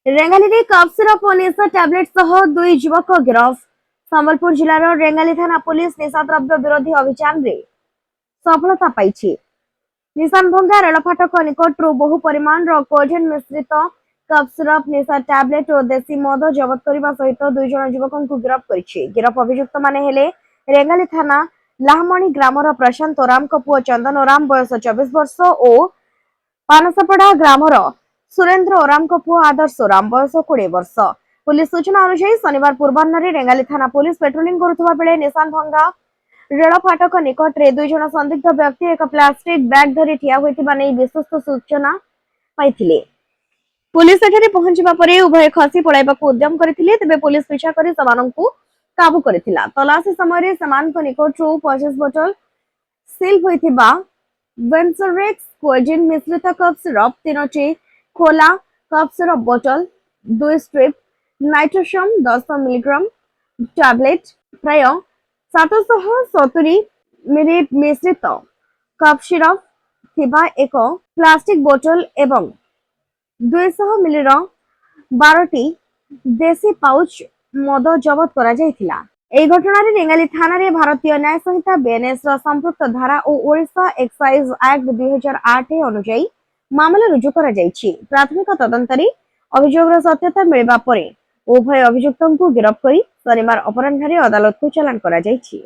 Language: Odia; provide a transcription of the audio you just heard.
ରେଙ୍ଗାଲିରେ କଫ୍ ସିରପ ଓ ନିଶା ଟ୍ୟାବଲେଟ୍ ସହ ଦୁଇ ଯୁବକ ଗିରଫ। ସମ୍ବଲପୁର ଜିଲ୍ଲାର ରେଙ୍ଗାଲି ଥାନା ପୁଲିସ ନିଶାଦ୍ରବ୍ୟ ବିରୋଧୀ ଅଭିଯାନରେ ସଫଳତା ପାଇଛି। ନିଶାନଭଙ୍ଗା ରେଳ ଫାଟକ ନିକଟରୁ ବହୁ ପରିମାଣର କୋଡେନ୍ ମିଶ୍ରିତ କଫ୍ ସିରପ, ନିଶା ଟ୍ୟାବଲେଟ୍ ଓ ଦେଶୀ ମଦ ଜବତ କରିବା ସହିତ ଦୁଇ ଜଣ ଯୁବକଙ୍କୁ ଗିରଫ କରିଛି। ଗିରଫ ଅଭିଯୁକ୍ତମାନେ ହେଲେ ରେଙ୍ଗାଲି ଥାନା ଲାହମଣି ଗ୍ରାମର ପ୍ରଶାନ୍ତ ଓରାମଙ୍କ ପୁଅ ଚନ୍ଦନ ଓରାମ ବୟସ 24 ବର୍ଷ ଓ ପାନସପଡ଼ା ଗ୍ରାମର ସୁରେନ୍ଦ୍ର ଓରାମଙ୍କ ପୁଅ ଆଦର୍ଶ ଓରାମ ବୟସ 20 ବର୍ଷ। ପୁଲିସ ସୂଚନା ଅନୁଯାୟୀ ଶନିବାର ପୂର୍ବାହ୍ନରେ ରେଙ୍ଗାଲି ଥାନା ପୁଲିସ ପେଟ୍ରୋଲିଂ କରୁଥିବା ବେଳେ ନିଶାନଭଙ୍ଗା ରେଳ ଫାଟକ ନିକଟରେ ଦୁଇ ଜଣ ସନ୍ଦିଗ୍ଧ ବ୍ୟକ୍ତି ଏକ ପ୍ଲାଷ୍ଟିକ ବ୍ୟାଗ ଧରି ଠିଆ ହୋଇଥିବା ନେଇ ବିଶ୍ୱସ୍ତ ସୂଚନା ପାଇଥିଲେ। ପୁଲିସ ସେଠାରେ ପହଞ୍ଚିବା ପରେ ଉଭୟ ଖସି ପଳାଇବାକୁ ଉଦ୍ୟମ କରିଥିଲେ, ତେବେ ପୁଲିସ ପିଛା କରି ସେମାନଙ୍କୁ କାବୁ କରିଥିଲା। ତଲାସୀ ସମୟରେ ସେମାନଙ୍କ ନିକଟରୁ 25 ବୋତଲ ସିଲ୍ ହୋଇଥିବା ବେନଜୋରେକ୍ସ କୋଡେନ୍ ମିଶ୍ରିତ କଫ୍ ସିରପ, 3ଟି ଖୋଲା କଫ୍ ସିରପ ବୋତଲ, 2 ଷ୍ଟ୍ରିପ୍ ନାଇଟ୍ରୋସମ୍ 10 ମିଲିଗ୍ରାମ ଟ୍ୟାବଲେଟ୍, ପ୍ରାୟ 770 ମିଲି ମିଶ୍ରିତ କଫ୍ ସିରପ ଥିବା ଏକ ପ୍ଲାଷ୍ଟିକ ବୋତଲ ଏବଂ 200 ମିଲିର 12ଟି ଦେଶୀ ପାଉଚ୍ ମଦ ଜବତ କରାଯାଇଥିଲା। ଏହି ଘଟଣାରେ ରେଙ୍ଗାଲି ଥାନାରେ ଭାରତୀୟ ନ୍ୟାୟ ସଂହିତା BNS ର ସମ୍ପୃକ୍ତ ଧାରା ଓ ଓଡ଼ିଶା ଏକ୍ସାଇଜ ଆକ୍ଟ 2008 ଅନୁଯାୟୀ ମାମଲା ରୁଜୁ କରାଯାଇଛି। ପ୍ରାଥମିକ ତଦନ୍ତରେ ଅଭିଯୋଗର ସତ୍ୟତା ମିଳିବା ପରେ ଉଭୟ ଅଭିଯୁକ୍ତଙ୍କୁ ଗିରଫ କରି ଶନିବାର ଅପରାହ୍ନରେ ଅଦାଲତକୁ ଚାଲାଣ କରାଯାଇଛି।